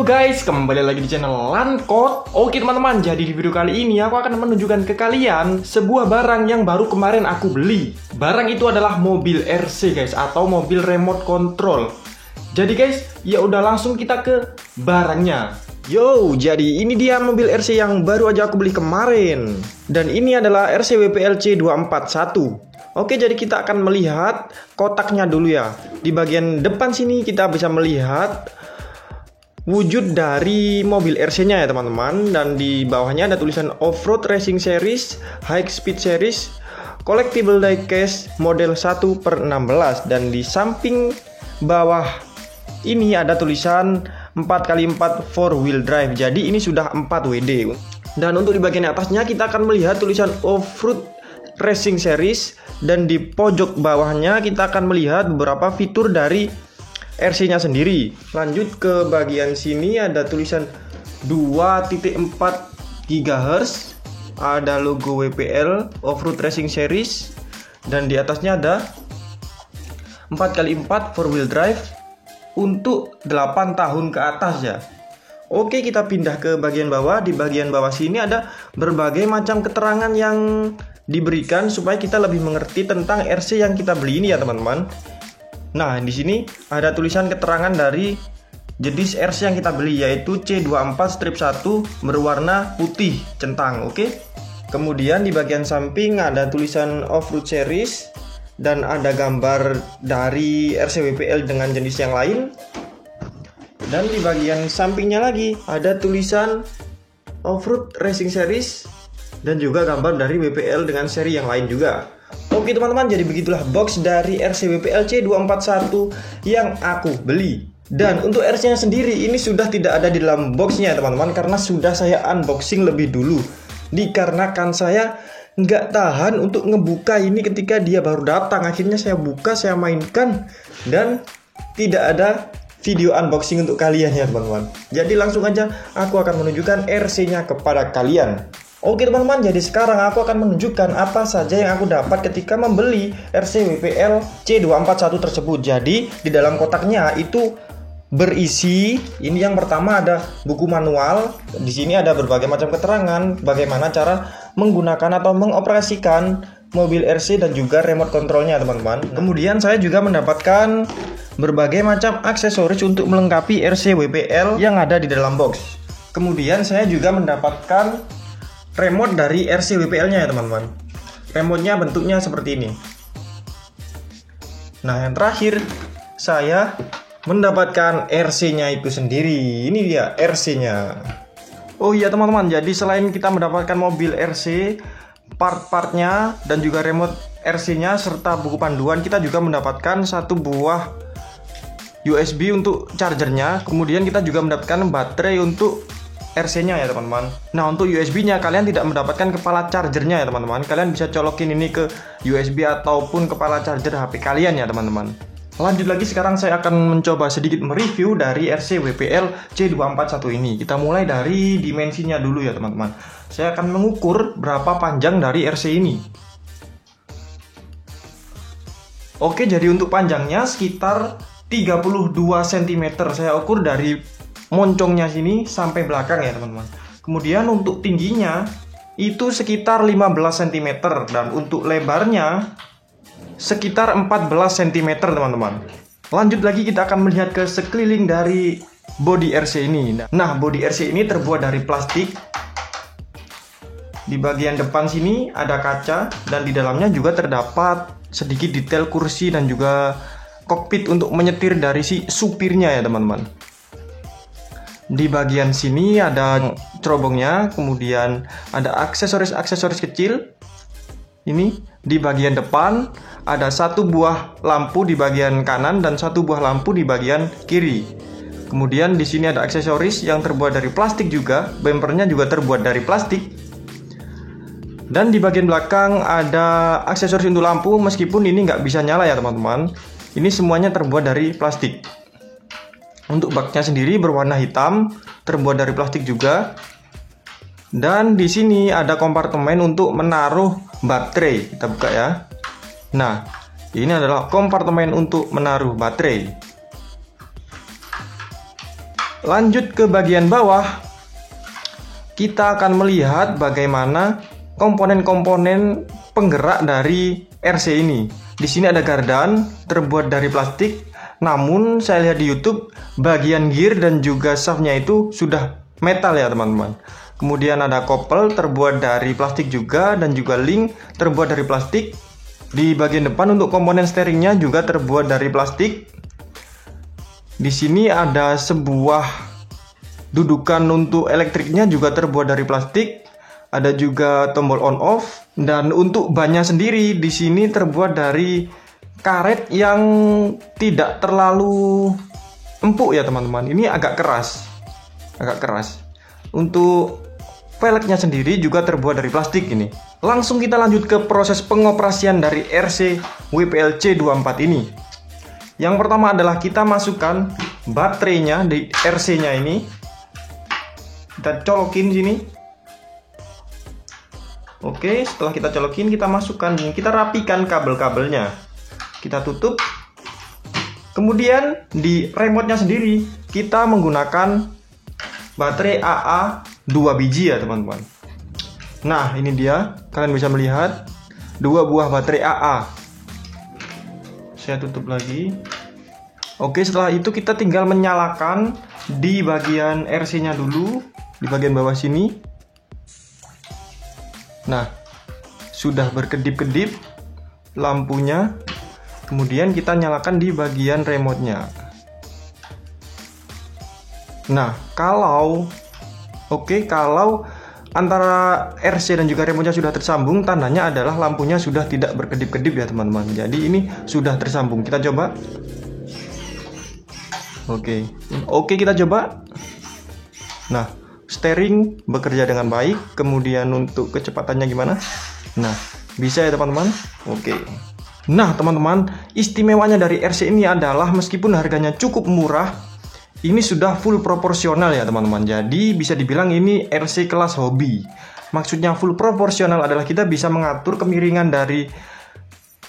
guys, kembali lagi di channel Lancode. Oke teman-teman, jadi di video kali ini aku akan menunjukkan ke kalian sebuah barang yang baru kemarin aku beli. Barang itu adalah mobil RC guys, atau mobil remote control. Jadi guys, ya udah langsung kita ke barangnya. Yo, jadi ini dia mobil RC yang baru aja aku beli kemarin. Dan ini adalah RC WPL C241. Oke, jadi kita akan melihat kotaknya dulu ya. Di bagian depan sini kita bisa melihat wujud dari mobil RC-nya ya teman-teman. Dan di bawahnya ada tulisan Off-Road Racing Series, High Speed Series, Collectible Diecast model 1/16. Dan di samping bawah ini ada tulisan 4x4 4-wheel drive. Jadi ini sudah 4 WD. Dan untuk di bagian atasnya kita akan melihat tulisan Off-Road Racing Series. Dan di pojok bawahnya kita akan melihat beberapa fitur dari RC-nya sendiri. Lanjut ke bagian sini ada tulisan 2.4 GHz, ada logo WPL Off-Road Racing Series, dan di atasnya ada 4x4 4-wheel drive untuk 8 tahun ke atas ya. Oke, kita pindah ke bagian bawah. Di bagian bawah sini ada berbagai macam keterangan yang diberikan supaya kita lebih mengerti tentang RC yang kita beli ini ya teman-teman. Nah, di sini ada tulisan keterangan dari jenis RC yang kita beli, yaitu C24-1 berwarna putih centang. Oke. Kemudian di bagian samping ada tulisan Off-Road Series dan ada gambar dari RC WPL dengan jenis yang lain. Dan di bagian sampingnya lagi ada tulisan Off-Road Racing Series dan juga gambar dari WPL dengan seri yang lain juga. Oke teman-teman, jadi begitulah box dari RC WPL C241 yang aku beli. Dan untuk RC-nya sendiri ini sudah tidak ada di dalam boxnya teman-teman, karena sudah saya unboxing lebih dulu. Dikarenakan saya nggak tahan untuk ngebuka ini ketika dia baru datang. Akhirnya saya buka, saya mainkan, dan tidak ada video unboxing untuk kalian ya teman-teman. Jadi langsung aja aku akan menunjukkan RC-nya kepada kalian. Oke teman-teman, jadi sekarang aku akan menunjukkan apa saja yang aku dapat ketika membeli RC WPL C241 tersebut. Jadi di dalam kotaknya itu berisi, ini yang pertama ada buku manual. Di sini ada berbagai macam keterangan bagaimana cara menggunakan atau mengoperasikan mobil RC dan juga remote controlnya teman-teman. Kemudian saya juga mendapatkan berbagai macam aksesoris untuk melengkapi RC WPL yang ada di dalam box. Kemudian saya juga mendapatkan remote dari RC WPL-nya ya teman-teman. Remote-nya bentuknya seperti ini. Nah, yang terakhir saya mendapatkan RC-nya itu sendiri. Ini dia RC-nya. Oh iya teman-teman, jadi selain kita mendapatkan mobil RC, part-partnya dan juga remote RC-nya serta buku panduan, kita juga mendapatkan satu buah USB untuk chargernya. Kemudian kita juga mendapatkan baterai untuk RC-nya ya teman-teman. Nah, untuk USB-nya kalian tidak mendapatkan kepala chargernya ya teman-teman. Kalian bisa colokin ini ke USB ataupun kepala charger HP kalian ya teman-teman. Lanjut lagi, sekarang saya akan mencoba sedikit mereview dari RC WPL C241 ini. Kita mulai dari dimensinya dulu ya teman-teman. Saya akan mengukur berapa panjang dari RC ini. Oke, jadi untuk panjangnya sekitar 32 cm. Saya ukur dari moncongnya sini sampai belakang ya teman-teman. Kemudian untuk tingginya itu sekitar 15 cm dan untuk lebarnya sekitar 14 cm teman-teman. Lanjut lagi, kita akan melihat ke sekeliling dari bodi RC ini. Nah, bodi RC ini terbuat dari plastik. Di bagian depan sini ada kaca dan di dalamnya juga terdapat sedikit detail kursi dan juga kokpit untuk menyetir dari si supirnya ya teman-teman. Di bagian sini ada cerobongnya, kemudian ada aksesoris-aksesoris kecil. Ini di bagian depan ada satu buah lampu di bagian kanan dan satu buah lampu di bagian kiri. Kemudian di sini ada aksesoris yang terbuat dari plastik juga, bumpernya juga terbuat dari plastik. Dan di bagian belakang ada aksesoris untuk lampu, meskipun ini nggak bisa nyala ya teman-teman. Ini semuanya terbuat dari plastik. Untuk baknya sendiri berwarna hitam, terbuat dari plastik juga. Dan di sini ada kompartemen untuk menaruh baterai. Kita buka ya. Nah, ini adalah kompartemen untuk menaruh baterai. lanjut ke bagian bawah, kita akan melihat bagaimana komponen-komponen penggerak dari RC ini. Di sini ada gardan terbuat dari plastik, namun saya lihat di YouTube bagian gear dan juga shaftnya itu sudah metal ya teman-teman. Kemudian ada kopel terbuat dari plastik juga, dan juga link terbuat dari plastik. Di bagian depan untuk komponen steeringnya juga terbuat dari plastik. Di sini ada sebuah dudukan untuk elektriknya juga terbuat dari plastik. Ada juga tombol on off, dan untuk bannya sendiri di sini terbuat dari karet yang tidak terlalu empuk ya teman-teman. Ini agak keras. Untuk velgnya sendiri juga terbuat dari plastik ini. Langsung kita lanjut ke proses pengoperasian dari RC WPL C24 ini. Yang pertama adalah kita masukkan baterainya di RC-nya ini. Kita colokin sini. Oke, setelah kita colokin, kita masukkan, kita rapikan kabel-kabelnya. Kita tutup. Kemudian di remote-nya sendiri kita menggunakan baterai AA 2 biji ya teman-teman. Nah, ini dia, kalian bisa melihat 2 buah baterai AA. Saya tutup lagi. Oke, setelah itu kita tinggal menyalakan di bagian RC-nya dulu, di bagian bawah sini. Nah, sudah berkedip-kedip lampunya. Kemudian kita nyalakan di bagian remote-nya. Nah, kalau antara RC dan juga remote-nya sudah tersambung, tandanya adalah lampunya sudah tidak berkedip-kedip ya teman-teman. Jadi ini sudah tersambung. Kita coba. Oke, kita coba. Nah, steering bekerja dengan baik. Kemudian untuk kecepatannya gimana? Nah, bisa ya teman-teman. Oke. Nah teman-teman, istimewanya dari RC ini adalah meskipun harganya cukup murah, ini sudah full proporsional ya teman-teman. Jadi bisa dibilang ini RC kelas hobi. Maksudnya full proporsional adalah kita bisa mengatur kemiringan dari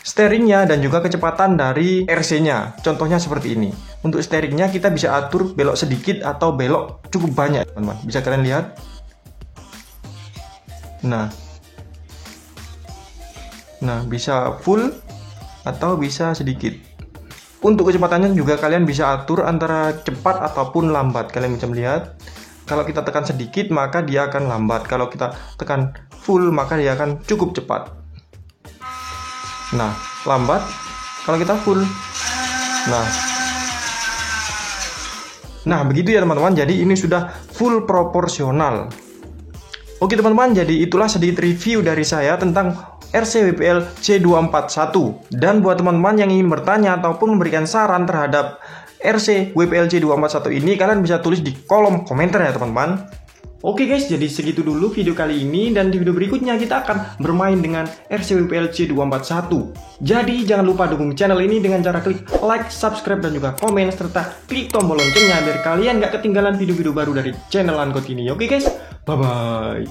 steeringnya dan juga kecepatan dari RC-nya. Contohnya seperti ini. Untuk steeringnya kita bisa atur belok sedikit atau belok cukup banyak teman-teman. Bisa kalian lihat. Nah, bisa full atau bisa sedikit. Untuk kecepatannya juga kalian bisa atur antara cepat ataupun lambat. Kalian bisa melihat, kalau kita tekan sedikit maka dia akan lambat. Kalau kita tekan full maka dia akan cukup cepat. Nah, lambat kalau kita full. Nah, begitu ya teman-teman. Jadi ini sudah full proporsional. Oke teman-teman, jadi itulah sedikit review dari saya tentang RC WPL C241. Dan buat teman-teman yang ingin bertanya ataupun memberikan saran terhadap RC WPL C241 ini, kalian bisa tulis di kolom komentar ya teman-teman. Oke guys, jadi segitu dulu video kali ini, dan di video berikutnya kita akan bermain dengan RC WPL C241. Jadi jangan lupa dukung channel ini dengan cara klik like, subscribe, dan juga komen, serta klik tombol loncengnya biar kalian gak ketinggalan video-video baru dari channel Angkot ini. Oke guys, bye-bye.